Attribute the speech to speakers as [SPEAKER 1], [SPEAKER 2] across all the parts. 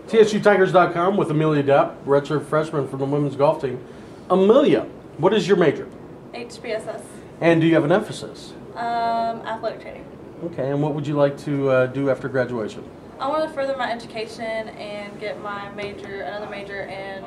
[SPEAKER 1] TSUTigers.com with Amelia Dap, redshirt freshman from the women's golf team. Amelia, what is your major?
[SPEAKER 2] HBSS.
[SPEAKER 1] And do you have an emphasis?
[SPEAKER 2] Athletic training.
[SPEAKER 1] Okay, and what would you like to do after graduation?
[SPEAKER 2] I want to further my education and get my major, another major in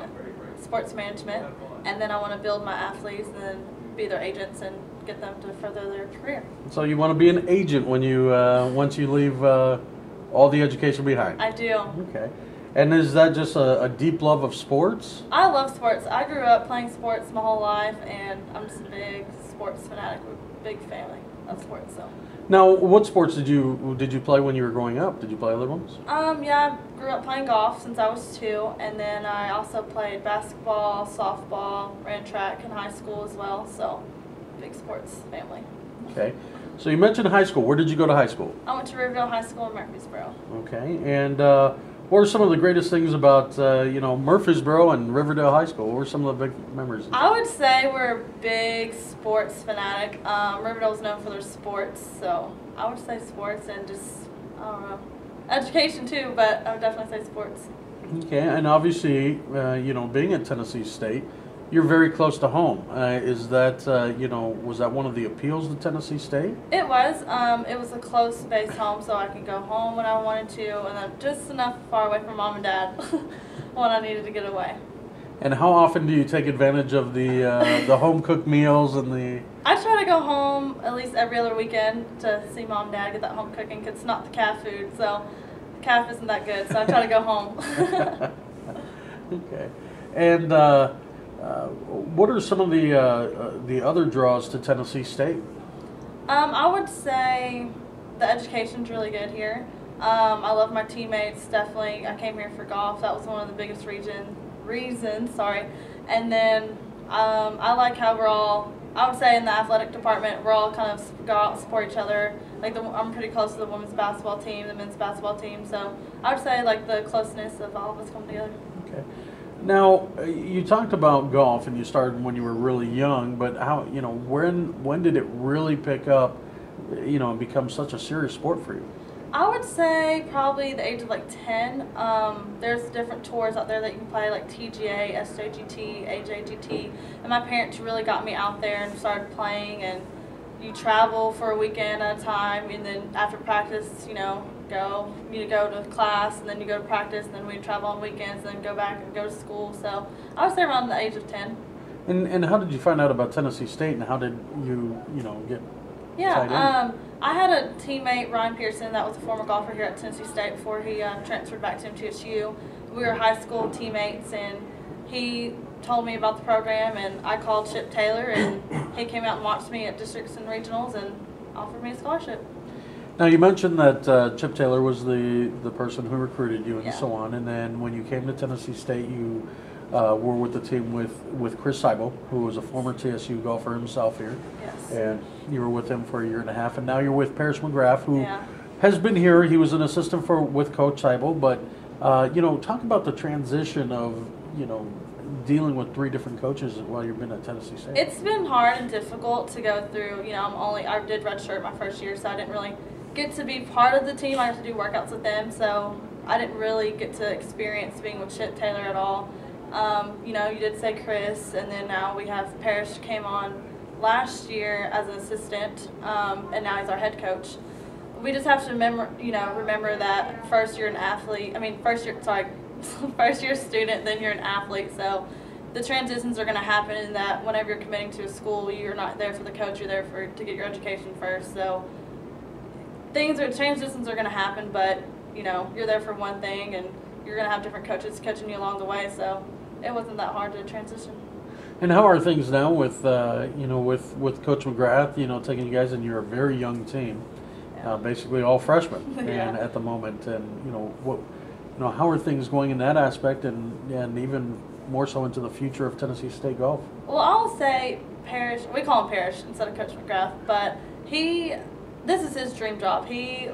[SPEAKER 2] sports management, and then I want to build my athletes and then be their agents and get them to further their career.
[SPEAKER 1] So you want to be an agent when you once you leave all the education behind?
[SPEAKER 2] I do.
[SPEAKER 1] Okay. And is that just a deep love of sports?
[SPEAKER 2] I love sports. I grew up playing sports my whole life, and I'm just a big sports fanatic, big family of sports. So.
[SPEAKER 1] Now, what sports did you play when you were growing up? Did you play other ones?
[SPEAKER 2] Yeah, I grew up playing golf since I was 2, and then I also played basketball, softball, ran track in high school as well. So, big sports family.
[SPEAKER 1] Okay. So you mentioned high school. Where did you go to high school?
[SPEAKER 2] I went to Riverdale High School in Murfreesboro.
[SPEAKER 1] Okay. And what were some of the greatest things about Murfreesboro and Riverdale High School? What were some of the big memories?
[SPEAKER 2] I would say we're a big sports fanatic. Riverdale's known for their sports, so I would say sports and just, I don't know, education too, but I would definitely say sports.
[SPEAKER 1] Okay, and obviously, being at Tennessee State, you're very close to home. Is that, was that one of the appeals to Tennessee State?
[SPEAKER 2] It was. It was a close base home, so I could go home when I wanted to, and then just enough far away from mom and dad when I needed to get away.
[SPEAKER 1] And how often do you take advantage of the home cooked meals and the?
[SPEAKER 2] I try to go home at least every other weekend to see mom and dad get that home cooking, because it's not the calf food, so the calf isn't that good. So I try to go home.
[SPEAKER 1] Okay, and. What are some of the other draws to Tennessee State?
[SPEAKER 2] I would say the education's really good here. I love my teammates, definitely. I came here for golf. That was one of the biggest reasons. And then I like how we're all, I would say in the athletic department, we're all kind of go out and support each other. Like I'm pretty close to the women's basketball team, the men's basketball team. So I would say like the closeness of all of us come together.
[SPEAKER 1] Okay. Now, you talked about golf and you started when you were really young, but how, when did it really pick up, and become such a serious sport for you?
[SPEAKER 2] I would say probably the age of like 10. There's different tours out there that you can play, like TGA, SJGT, AJGT, and my parents really got me out there and started playing, and you travel for a weekend at a time, and then after practice, you go to class, and then you go to practice, and then we travel on weekends, and then go back and go to school. So I would say around the age of 10.
[SPEAKER 1] And how did you find out about Tennessee State, and how did you, get tied in?
[SPEAKER 2] I had a teammate, Ryan Pearson, that was a former golfer here at Tennessee State before he transferred back to TSU. We were high school teammates, and he told me about the program, and I called Chip Taylor, and he came out and watched me at districts and regionals and offered me a scholarship.
[SPEAKER 1] Now, you mentioned that Chip Taylor was the person who recruited you and
[SPEAKER 2] Yeah.
[SPEAKER 1] so on, and then when you came to Tennessee State, you were with the team with Chris Seibel, who was a former TSU golfer himself here.
[SPEAKER 2] Yes.
[SPEAKER 1] And you were with him for a year and a half, and now you're with Parrish McGrath, who
[SPEAKER 2] Yeah.
[SPEAKER 1] has been here. He was an assistant with Coach Seibel, but talk about the transition of dealing with 3 different coaches while you've been at Tennessee State.
[SPEAKER 2] It's been hard and difficult to go through. I did redshirt my first year, so I didn't really get to be part of the team. I had to do workouts with them, so I didn't really get to experience being with Chip Taylor at all. You did say Chris, and then now we have Parrish came on last year as an assistant, and now he's our head coach. We just have to remember that first you're an athlete. First year student, then you're an athlete. So the transitions are going to happen in that whenever you're committing to a school, you're not there for the coach, you're there to get your education first. So transitions are going to happen, but you're there for one thing, and you're going to have different coaches coaching you along the way. So it wasn't that hard to transition.
[SPEAKER 1] And how are things now with with Coach McGrath? Taking you guys, and you're a very young team, basically all freshmen,
[SPEAKER 2] Yeah.
[SPEAKER 1] and at the moment, and how are things going in that aspect, and even more so into the future of Tennessee State golf?
[SPEAKER 2] Well, I'll say Parrish. We call him Parrish instead of Coach McGrath, but this is his dream job. He's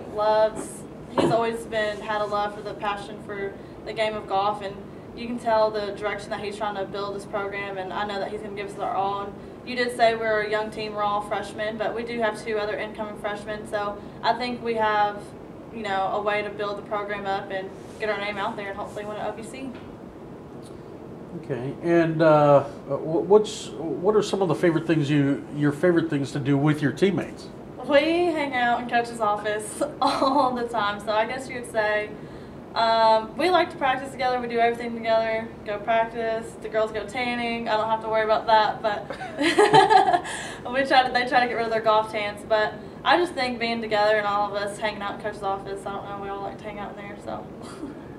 [SPEAKER 2] always had a love for the passion for the game of golf, and you can tell the direction that he's trying to build this program, and I know that he's going to give us our all. And you did say we're a young team, we're all freshmen, but we do have 2 other incoming freshmen, so I think we have, a way to build the program up, and get our name out there and hopefully win an OVC.
[SPEAKER 1] Okay, and what are some of the your favorite things to do with your teammates?
[SPEAKER 2] We hang out in coach's office all the time, so I guess you would say we like to practice together. We do everything together. Go practice. The girls go tanning. I don't have to worry about that, but they try to get rid of their golf tans. But I just think being together and all of us hanging out in coach's office, I don't know, we all like to hang out in there. So.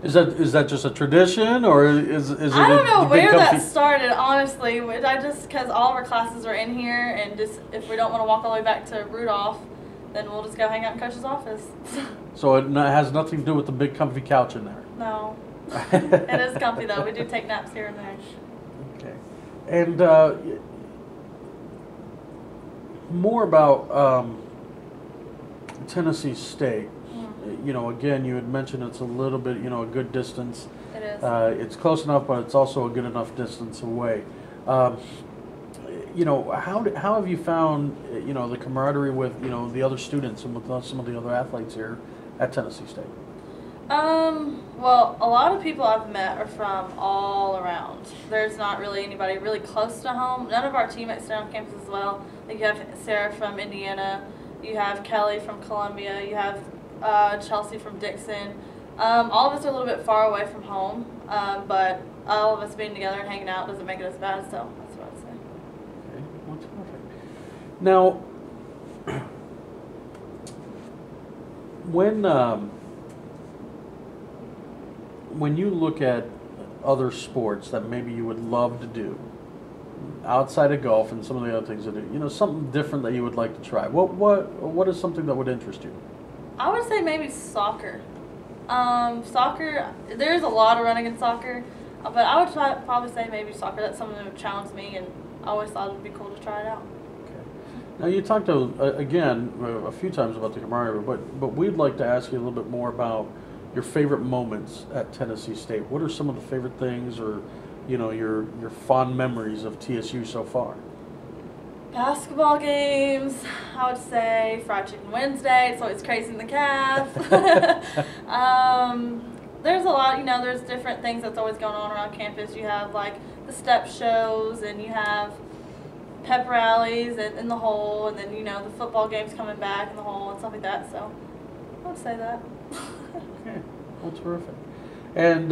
[SPEAKER 1] Is that just a tradition, or is it?
[SPEAKER 2] I don't know where that started, honestly. Because all of our classes are in here, and just if we don't want to walk all the way back to Rudolph, then we'll just go hang out in coach's office.
[SPEAKER 1] So it has nothing to do with the big comfy couch in there.
[SPEAKER 2] No, it is comfy though. We do take naps here and there.
[SPEAKER 1] Okay, and more about Tennessee State. You know, again, you had mentioned it's a little bit, you know, a good distance.
[SPEAKER 2] It is.
[SPEAKER 1] It's close enough, but it's also a good enough distance away. You know, how have you found, you know, the camaraderie with, you know, the other students and with some of the other athletes here at Tennessee State?
[SPEAKER 2] Well, a lot of people I've met are from all around. There's not really anybody really close to home. None of our teammates stay on campus as well. Like you have Sarah from Indiana, you have Kelly from Columbia, you have Chelsea from Dixon. All of us are a little bit far away from home, but all of us being together and hanging out doesn't make it as bad, so that's what I'd say.
[SPEAKER 1] Okay, well, that's perfect. Now, when you look at other sports that maybe you would love to do outside of golf and some of the other things that are, you know, something different that you would like to try, what is something that would interest you?
[SPEAKER 2] I would say maybe soccer. Soccer, there's a lot of running in soccer, but I would probably say maybe soccer. That's something that would challenge me, and I always thought it would be cool to try it out.
[SPEAKER 1] Okay. Now, you talked again a few times about the camaraderie, but we'd like to ask you a little bit more about your favorite moments at Tennessee State. What are some of the favorite things, or you know, your fond memories of TSU so far?
[SPEAKER 2] Basketball games, I would say Fried Chicken Wednesday. It's always crazy in the calf. There's a lot, you know, there's different things that's always going on around campus. You have like the step shows, and you have pep rallies in the hole, and then, you know, the football games coming back in the hole and stuff like that. So I would say that.
[SPEAKER 1] Okay, well, terrific. And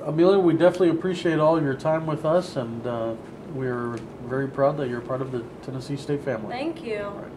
[SPEAKER 1] Amelia, we definitely appreciate all your time with us, and we're very proud that you're part of the Tennessee State family.
[SPEAKER 2] Thank you.
[SPEAKER 1] All right.